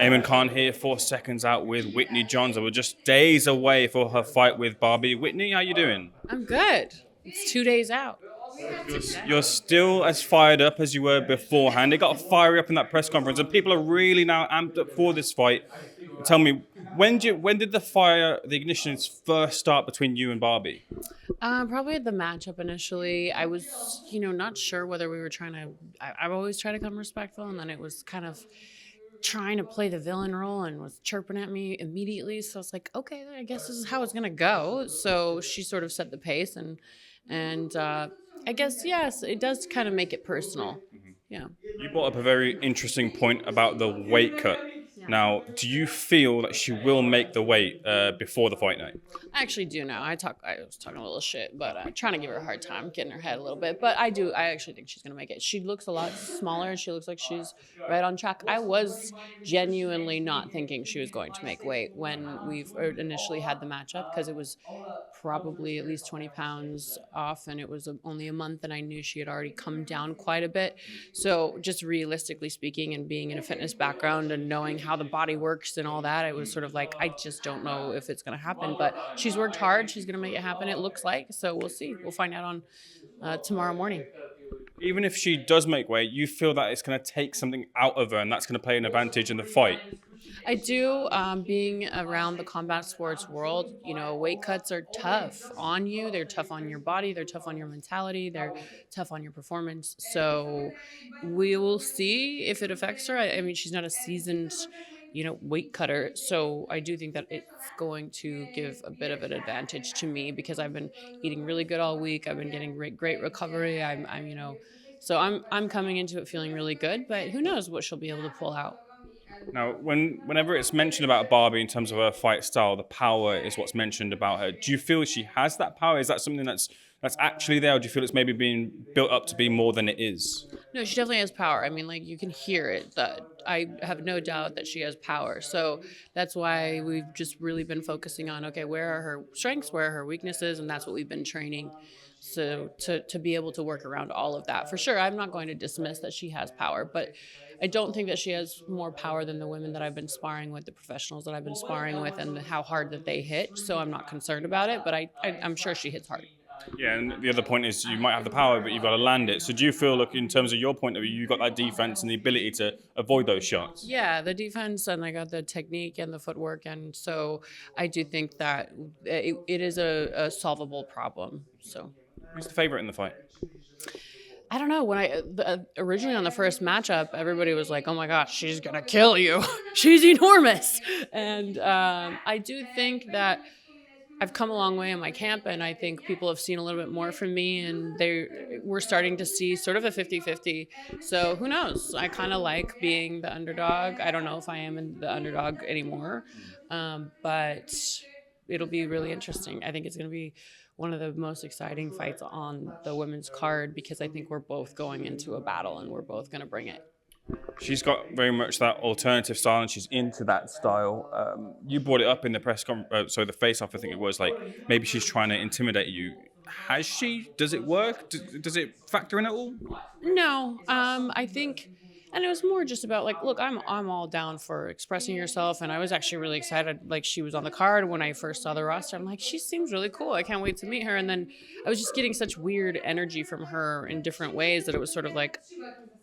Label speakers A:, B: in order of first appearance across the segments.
A: Eamon Khan here, 4 seconds out with Whitney Johns. We're just days away for her fight with Barbie. Whitney, how you doing?
B: I'm good. It's 2 days out.
A: You're still as fired up as you were beforehand. It got fiery up in that press conference, and people are really now amped up for this fight. Tell me, when did the ignition first start between you and Barbie?
B: Probably at the matchup initially. I was, not sure whether we were trying to. I've always tried to come respectful, and then it was kind of trying to play the villain role and was chirping at me immediately. So I was like, okay, I guess this is how it's gonna go. So she sort of set the pace, and I guess yes, it does kind of make it personal. Yeah.
A: You brought up a very interesting point about the weight cut. Now, do you feel that she will make the weight before the fight night?
B: I actually do now. I was talking a little shit, but trying to give her a hard time, getting her head a little bit. But I do. I actually think she's gonna make it. She looks a lot smaller. She looks like she's right on track. I was genuinely not thinking she was going to make weight when we initially had the matchup because it was probably at least 20 pounds off, and it was only a month, and I knew she had already come down quite a bit. So just realistically speaking, and being in a fitness background and knowing how the body works and all that, it was sort of like, I just don't know if it's going to happen, but she's worked hard. She's going to make it happen, it looks like. So we'll see. We'll find out on tomorrow morning.
A: Even if she does make weight, you feel that it's going to take something out of her and that's going to play an advantage in the fight?
B: I do. Being around the combat sports world, weight cuts are tough on you. They're tough on your body. They're tough on your mentality. They're tough on your performance. So we will see if it affects her. I mean, she's not a seasoned, weight cutter. So I do think that it's going to give a bit of an advantage to me because I've been eating really good all week. I've been getting great recovery. So I'm coming into it feeling really good. But who knows what she'll be able to pull out.
A: Now, whenever it's mentioned about Barbie in terms of her fight style, the power is what's mentioned about her. Do you feel she has that power? Is that something that's actually there, or do you feel it's maybe being built up to be more than it is?
B: No, she definitely has power. I mean, you can hear it. That I have no doubt that she has power. So that's why we've just really been focusing on, okay, where are her strengths, where are her weaknesses, and that's what we've been training. So to be able to work around all of that. For sure, I'm not going to dismiss that she has power, but I don't think that she has more power than the women that I've been sparring with, the professionals that I've been sparring with, and how hard that they hit. So I'm not concerned about it, but I'm sure she hits hard.
A: Yeah, and the other point is you might have the power, but you've got to land it. So do you feel, look, in terms of your point of view, you've got that defense and the ability to avoid those shots?
B: Yeah, the defense, and I got the technique and the footwork, and so I do think that it is a solvable problem. So
A: who's the favorite in the fight?
B: I don't know. When originally on the first matchup, everybody was like, "Oh my gosh, she's gonna kill you! She's enormous!" And I do think that I've come a long way in my camp, and I think people have seen a little bit more from me, and we're starting to see sort of a 50-50. So who knows? I kind of like being the underdog. I don't know if I am in the underdog anymore, but it'll be really interesting. I think it's going to be one of the most exciting fights on the women's card because I think we're both going into a battle and we're both going to bring it.
A: She's got very much that alternative style, and she's into that style. You brought it up in the the face-off. I think it was like maybe she's trying to intimidate you. Has she? Does it work? Does it factor in at all?
B: No, I think. And it was more just about like, look, I'm all down for expressing yourself. And I was actually really excited. Like she was on the card when I first saw the roster. I'm like, she seems really cool. I can't wait to meet her. And then I was just getting such weird energy from her in different ways that it was sort of like,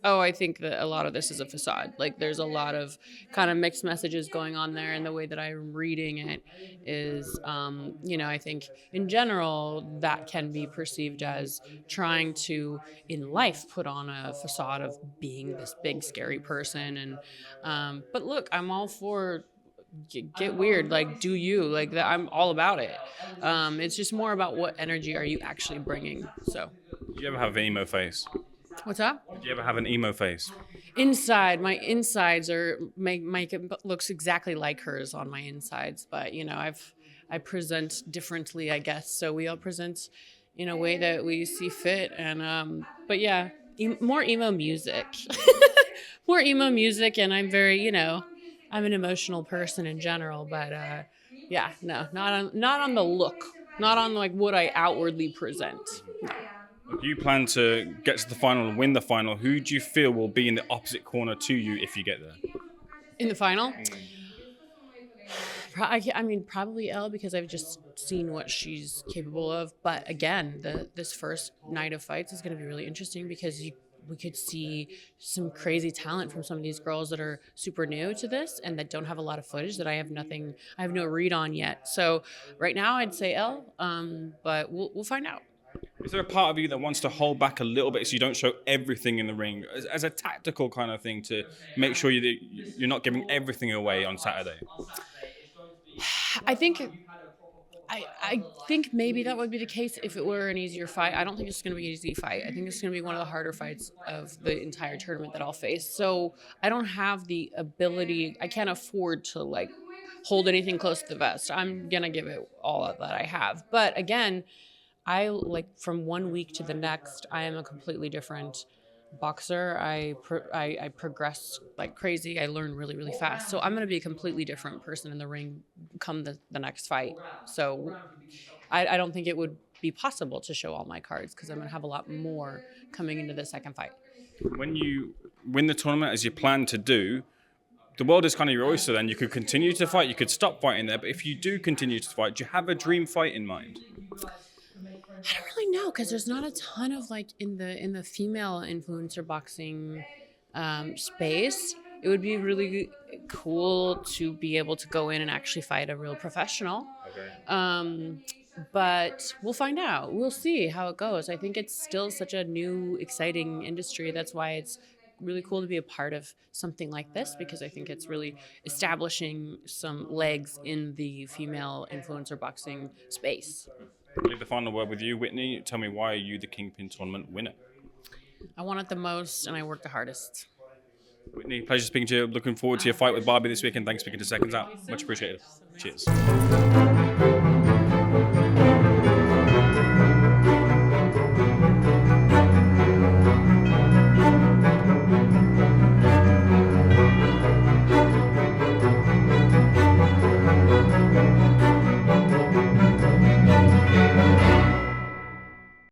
B: oh, I think that a lot of this is a facade. Like there's a lot of kind of mixed messages going on there. And the way that I'm reading it is, I think in general that can be perceived as trying to, in life, put on a facade of being this big, scary person. And but look, I'm all for get weird, like do you like that. I'm all about it. It's just more about what energy are you actually bringing. So
A: do you ever have an emo face?
B: What's that?
A: Did you ever have an emo face?
B: Inside, my insides are make it looks exactly like hers on my insides, but I present differently, I guess. So we all present in a way that we see fit, and but yeah, more emo music. More emo music, and I'm very, I'm an emotional person in general, but yeah, no, not on the look, not on like what I outwardly present. No.
A: If you plan to get to the final and win the final, who do you feel will be in the opposite corner to you if you get there?
B: In the final, I mean, probably Elle because I've just seen what she's capable of. But again, this first night of fights is going to be really interesting because we could see some crazy talent from some of these girls that are super new to this and that don't have a lot of footage that I have no read on yet. So right now I'd say Elle, but we'll find out.
A: Is there a part of you that wants to hold back a little bit so you don't show everything in the ring as a tactical kind of thing to make sure you're not giving everything away on Saturday?
B: I think I think maybe that would be the case if it were an easier fight. I don't think it's going to be an easy fight. I think it's going to be one of the harder fights of the entire tournament that I'll face. So I don't have the ability. I can't afford to like hold anything close to the vest. I'm going to give it all that I have. But again, I like from one week to the next, I am a completely different boxer. I progress like crazy. I learn really, really fast. So I'm going to be a completely different person in the ring come the next fight. So I don't think it would be possible to show all my cards because I'm going to have a lot more coming into the second fight.
A: When you win the tournament as you plan to do, the world is kind of your oyster then. You could continue to fight, you could stop fighting there, but if you do continue to fight, do you have a dream fight in mind?
B: I don't really know because there's not a ton of like in the female influencer boxing space. It would be really cool to be able to go in and actually fight a real professional.
A: Okay.
B: But we'll find out. We'll see how it goes. I think it's still such a new, exciting industry. That's why it's really cool to be a part of something like this because I think it's really establishing some legs in the female influencer boxing space.
A: I'll leave the final word with you, Whitney. Tell me, why are you the Kingpin Tournament winner?
B: I want it the most, and I work the hardest.
A: Whitney, pleasure speaking to you. Looking forward to your fight with Barbie this weekend. Thanks for speaking to Seconds Out. Much appreciated. Cheers.